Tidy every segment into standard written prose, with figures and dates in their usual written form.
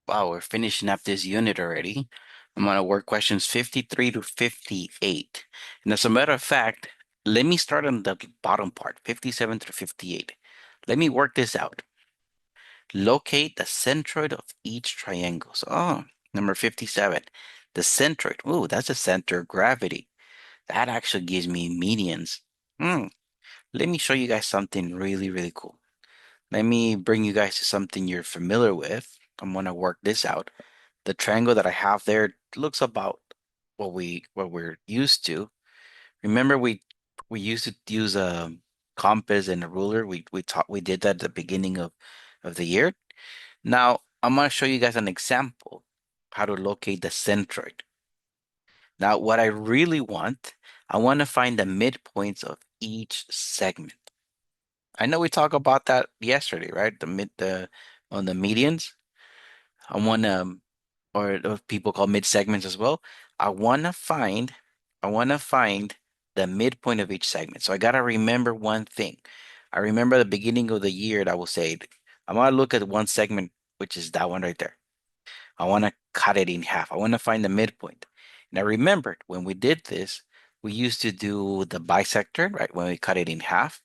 Wow, we're finishing up this unit already. I'm going to work questions 53 to 58. And as a matter of fact, let me start on the bottom part, 57 to 58. Let me work this out. Locate the centroid of each triangle. So, number 57, the centroid. Ooh, that's the center of gravity. That actually gives me medians. Hmm. Let me show you guys something really, really cool. Let me bring you guys to something you're familiar with. I'm going to work this out. The triangle that I have there looks about what we're used to. Remember we used to use a compass and a ruler. We did that at the beginning of the year. Now I'm gonna show you guys an example how to locate the centroid. Now what I really want, I want to find the midpoints of each segment. I know we talked about that yesterday, right? The on the medians. I want to or people call mid segments as well. I want to find I want to find the midpoint of each segment. So I got to remember one thing. I remember the beginning of the year that I will say I'm going to look at one segment, which is that one right there. I want to cut it in half. I want to find the midpoint. And I remembered when we did this, we used to do the bisector, right? When we cut it in half.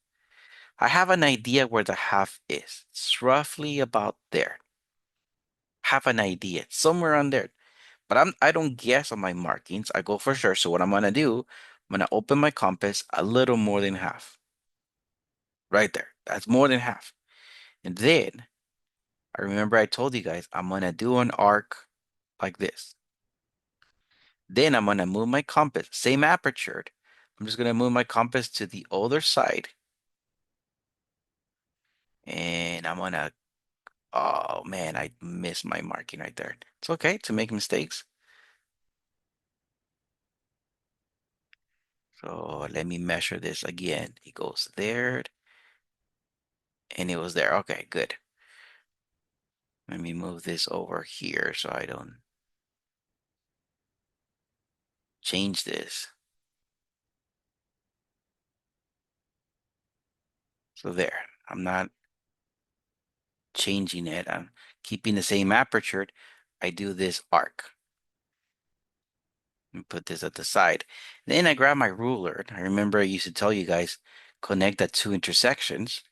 I have an idea where the half is. It's roughly about there. Have an idea. Somewhere on there. But I don't guess on my markings. I go for sure. So what I'm gonna do, I'm gonna open my compass a little more than half. Right there. That's more than half. And then I remember I told you guys I'm gonna do an arc like this. Then I'm gonna move my compass, same aperture. I'm just gonna move my compass to the other side. And I'm gonna, oh man, I missed my marking right there. It's okay to make mistakes. So let me measure this again. It goes there and it was there. Okay, good. Let me move this over here so I don't change this. So there, I'm not changing it. I'm keeping the same aperture. I do this arc and put this at the side. Then I grab my ruler. I remember I used to tell you guys, connect the two intersections.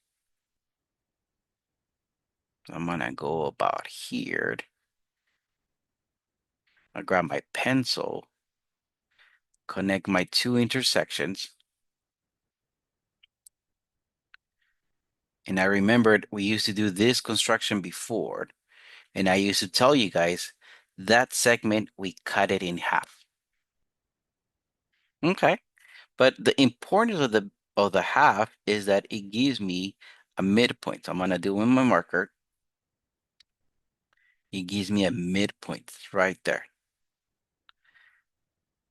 So I'm gonna go about here. I grab my pencil, connect my two intersections. And I remembered we used to do this construction before. And I used to tell you guys that segment, we cut it in half. Okay. But the importance of the half is that it gives me a midpoint. So I'm gonna do with my marker. It gives me a midpoint right there.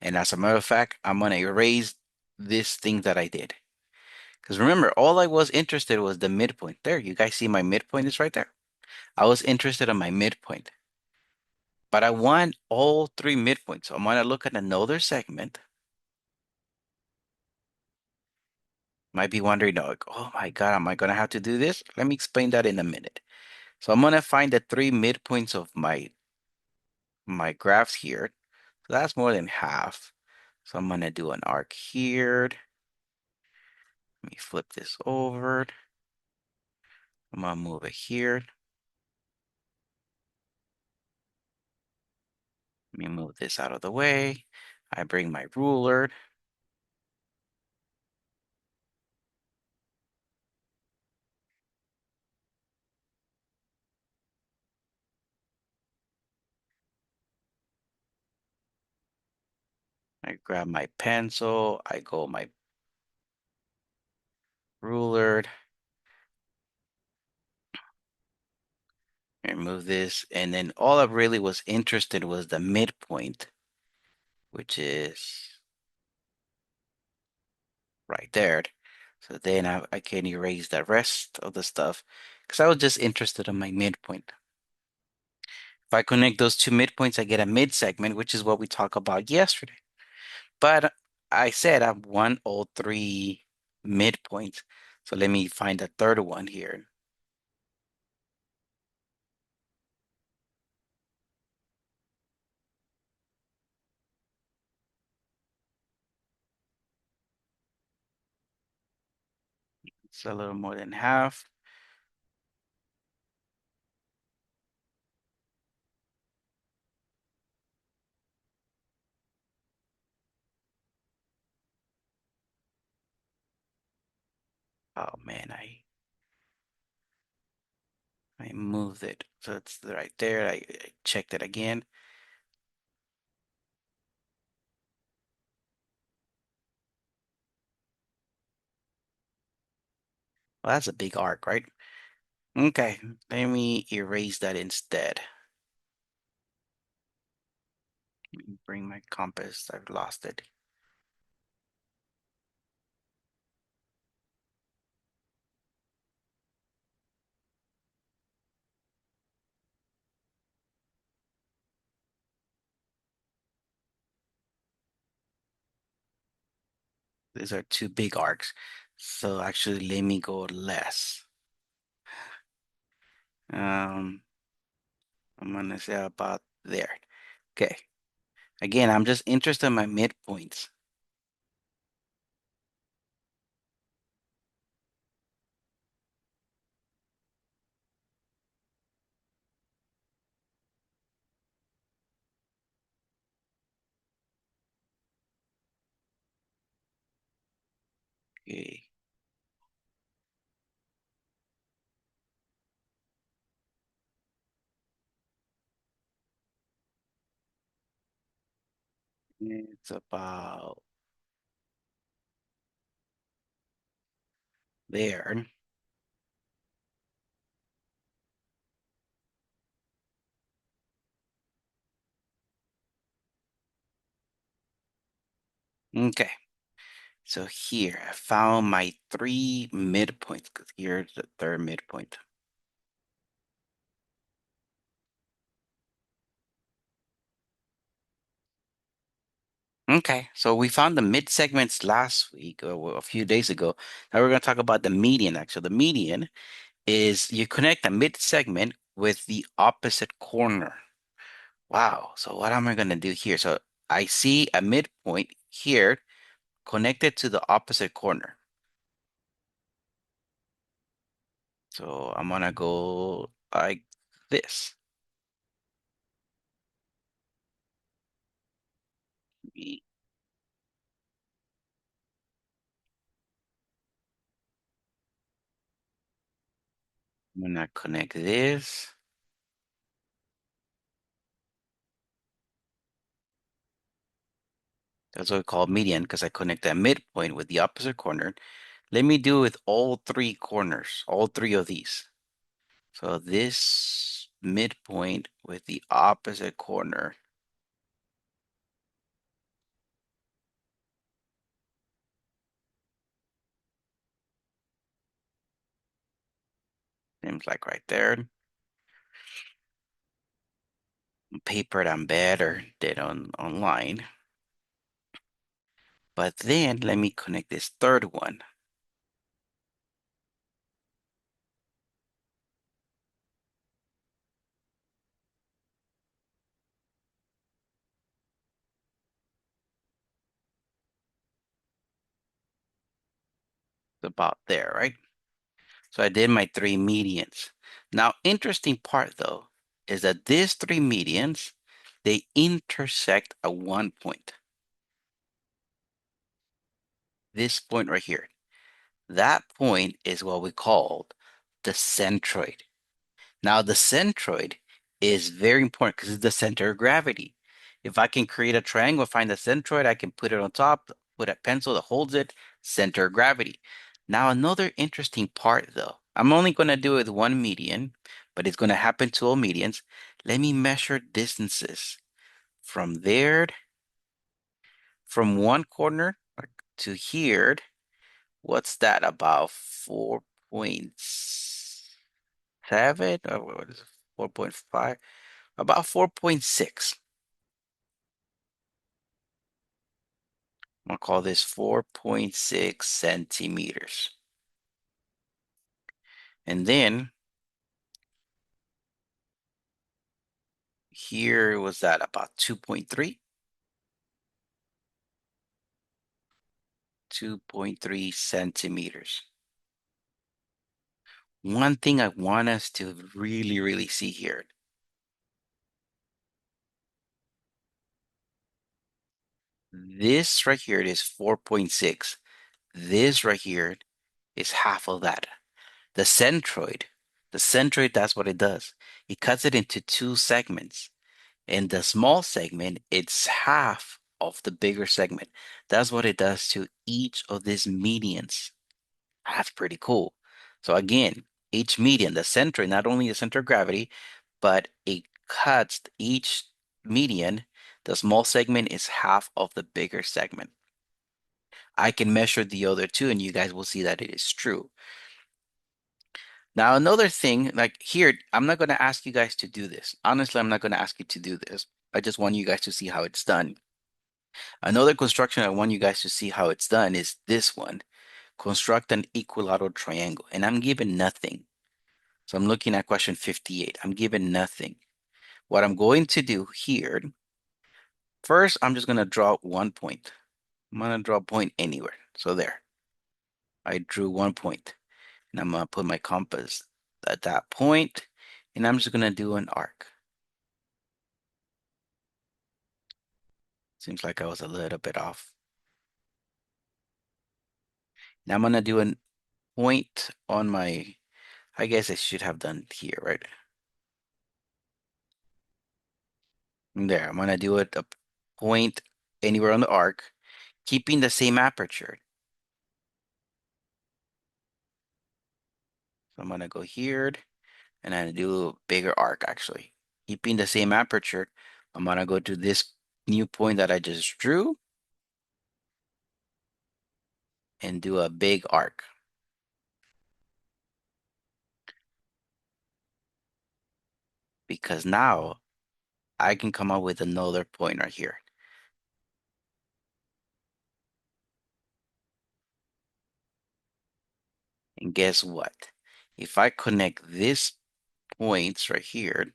And as a matter of fact, I'm gonna erase this thing that I did. Because remember, all I was interested was the midpoint. There, you guys see my midpoint is right there. I was interested in my midpoint. But I want all three midpoints. So I'm gonna look at another segment. Might be wondering, like, oh my God, am I gonna have to do this? Let me explain that in a minute. So I'm gonna find the three midpoints of my graphs here. So that's more than half. So I'm gonna do an arc here. Let me flip this over. I'm gonna move it here. Let me move this out of the way. I bring my ruler. I grab my pencil. I go my ruler and move this. And then all I really was interested was the midpoint, which is right there. So then I can erase the rest of the stuff because I was just interested in my midpoint. If I connect those two midpoints, I get a mid segment, which is what we talked about yesterday. But I said I want all three midpoints. So let me find the third one here. It's a little more than half. Oh man, I moved it. So it's right there. I checked it again. Well, that's a big arc, right? Okay, let me erase that instead. Let me bring my compass. I've lost it. These are two big arcs. So actually, let me go less. Um, I'm gonna say about there. Okay. Again, I'm just interested in my midpoints. Okay. It's about there. Okay. So here, I found my three midpoints because here's the third midpoint. Okay, so we found the mid segments last week or a few days ago. Now we're going to talk about the median. Actually, the median is you connect a mid segment with the opposite corner. Wow. So what am I going to do here? So I see a midpoint here connected to the opposite corner. So I'm going to go like this. I'm going to connect this. That's what we call median because I connect that midpoint with the opposite corner. Let me do it with all three corners, all three of these. So this midpoint with the opposite corner seems like right there. Paper it on better than online. But then let me connect this third one. About there, right? So I did my three medians. Now, interesting part though is that these three medians, they intersect at one point. This point right here. That point is what we called the centroid. Now, the centroid is very important because it's the center of gravity. If I can create a triangle, find the centroid, I can put it on top, put a pencil that holds it, center of gravity. Now, another interesting part though, I'm only going to do it with one median, but it's going to happen to all medians. Let me measure distances from there, from one corner to here. What's that about 4.7 or what is it? 4.5? About 4.6. I'm gonna call this 4.6 centimeters. And then here was that about 2.3? 2.3 centimeters. One thing I want us to really, really see here. This right here is 4.6. This right here is half of that. The centroid, that's what it does. It cuts it into two segments. And the small segment, it's half of the bigger segment. That's what it does to each of these medians. That's pretty cool. So again, each median, the center, not only the center of gravity, but it cuts each median. The small segment is half of the bigger segment. I can measure the other two, and you guys will see that it is true. Now, another thing, like here, I'm not going to ask you guys to do this. Honestly, I'm not going to ask you to do this. I just want you guys to see how it's done. Another construction I want you guys to see how it's done is this one. Construct an equilateral triangle. And I'm given nothing. So I'm looking at question 58. I'm given nothing. What I'm going to do here, first, I'm just going to draw one point. I'm going to draw a point anywhere. So there, I drew one point. And I'm going to put my compass at that point, and I'm just going to do an arc. Seems like I was a little bit off. Now I'm going to do a point on my, I guess I should have done here, right? There, I'm going to do it a point anywhere on the arc, keeping the same aperture. So I'm going to go here, and I do a bigger arc actually. Keeping the same aperture, I'm going to go to this new point that I just drew and do a big arc. Because now I can come up with another point right here. And guess what? If I connect this points right here,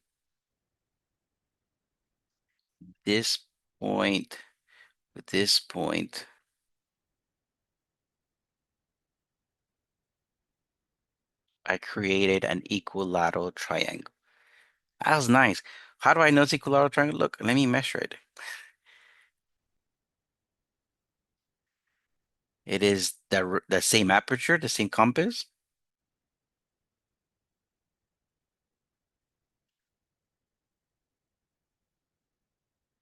this point with this point, I created an equilateral triangle. That was nice. How do I know it's equilateral triangle? Look, let me measure it. It is the same aperture, the same compass.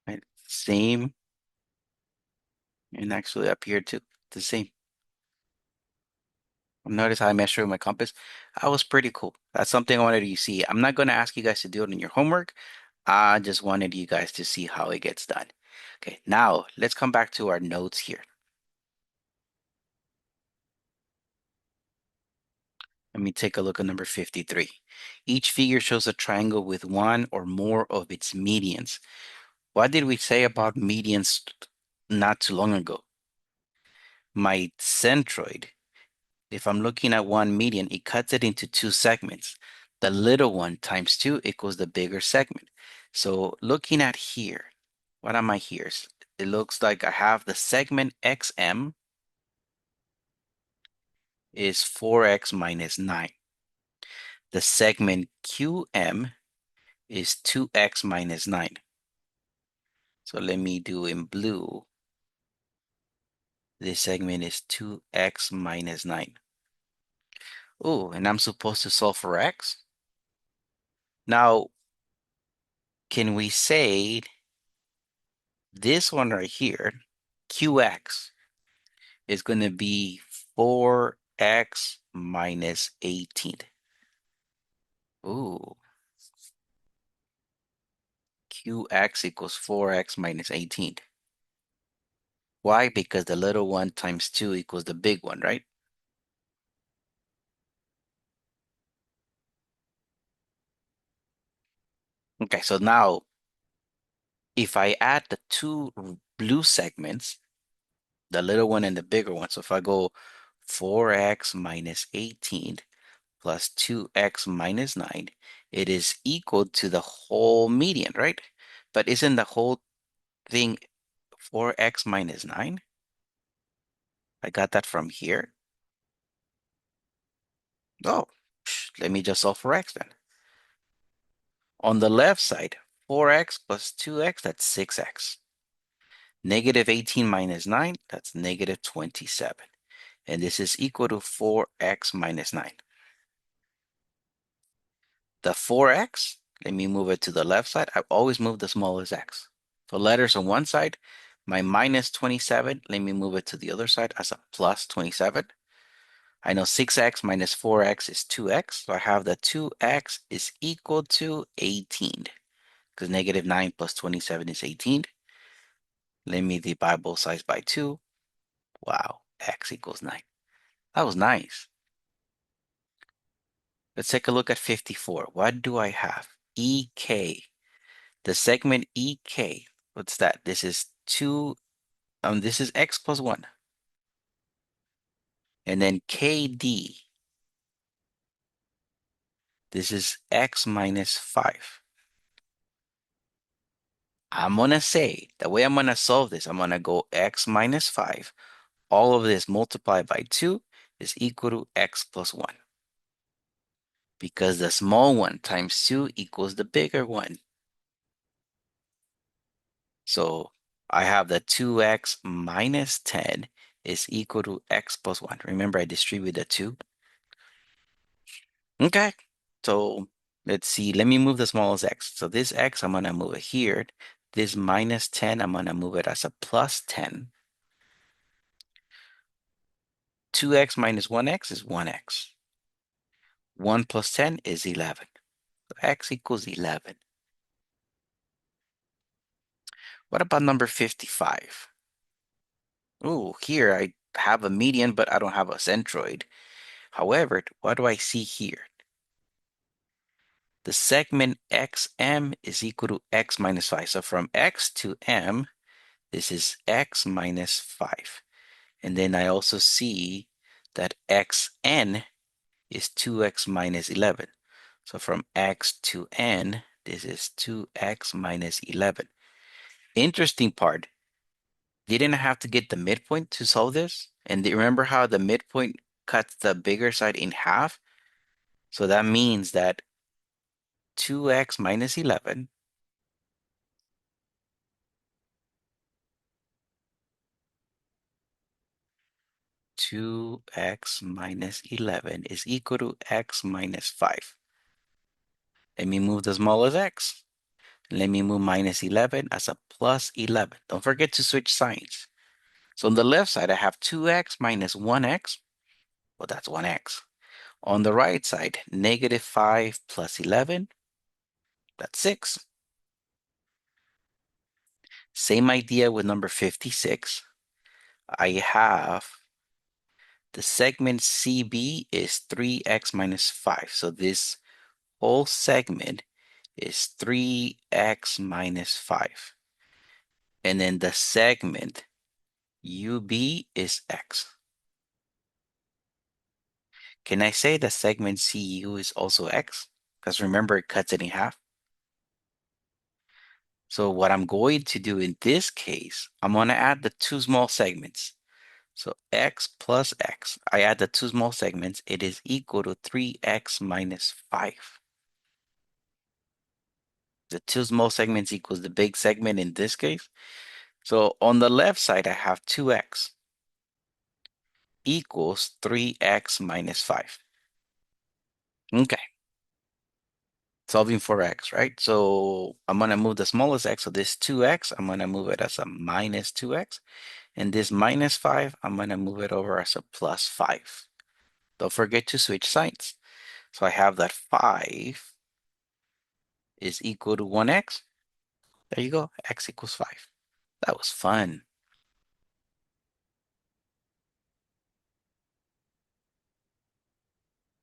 Right? Same, and actually up here too, the same. Notice how I measure with my compass. That was pretty cool. That's something I wanted you to see. I'm not going to ask you guys to do it in your homework. I just wanted you guys to see how it gets done. Okay, now let's come back to our notes here. Let me take a look at number 53. Each figure shows a triangle with one or more of its medians. What did we say about medians not too long ago? My centroid, if I'm looking at one median, it cuts it into two segments. The little one times two equals the bigger segment. So looking at here, what am I here? It looks like I have the segment XM is 4x minus 9. The segment QM is 2x minus 9. So let me do in blue. This segment is 2x minus 9. Oh, and I'm supposed to solve for x? Now, can we say this one right here, QX, is going to be 4x minus 18? Ooh, QX equals 4x minus 18. Why? Because the little one times 2 equals the big one, right? Okay, so now if I add the two blue segments, the little one and the bigger one, so if I go 4x minus 18 plus 2x minus 9, it is equal to the whole median, right? But isn't the whole thing 4x minus 9? I got that from here. Oh. Let me just solve for x then. On the left side, 4x plus 2x, that's 6x. Negative 18 minus 9, that's negative 27. And this is equal to 4x minus 9. The 4x, let me move it to the left side. I always move the smallest x. So letters on one side, my minus 27, let me move it to the other side as a plus 27. I know 6x minus 4x is 2x. So I have that 2x is equal to 18 because negative 9 plus 27 is 18. Let me divide both sides by 2. Wow, x equals 9. That was nice. Let's take a look at 54. What do I have? EK. The segment EK. What's that? This is 2. This is x plus 1. And then KD. This is x minus 5. I'm going to say, the way I'm going to solve this, I'm going to go x minus 5. All of this multiplied by 2 is equal to x plus 1. Because the small one times 2 equals the bigger one. So I have that 2x minus 10 is equal to x plus 1. Remember, I distribute the 2. Okay, so let's see. Let me move the smallest x. So this x, I'm going to move it here. This minus 10, I'm going to move it as a plus 10. 2x minus 1x is 1x. 1 plus 10 is 11. So x equals 11. What about number 55? Oh, here I have a median, but I don't have a centroid. However, what do I see here? The segment XM is equal to x minus 5. So from x to m, this is x minus 5. And then I also see that xn is 2x minus 11. So from x to n, this is 2x minus 11. Interesting part, didn't I have to get the midpoint to solve this? And remember how the midpoint cuts the bigger side in half? So that means that 2x minus 11 2x minus 11 is equal to x minus 5. Let me move the smallest x. Let me move minus 11 as a plus 11. Don't forget to switch signs. So on the left side, I have 2x minus 1x. Well, that's 1x. On the right side, negative 5 plus 11. That's 6. Same idea with number 56. I have the segment CB is 3x minus 5. So this whole segment is 3x minus 5. And then the segment UB is x. Can I say the segment CU is also x? Because remember, it cuts it in half. So what I'm going to do in this case, I'm going to add the two small segments. So x plus x, I add the two small segments, it is equal to 3x minus 5. The two small segments equals the big segment in this case. So on the left side, I have 2x equals 3x minus 5. Okay, solving for x, right? So I'm going to move the smallest x, so this 2x, I'm going to move it as a minus 2x. And this minus 5, I'm going to move it over as a plus 5. Don't forget to switch signs. So I have that 5 is equal to 1x. There you go, x equals 5. That was fun.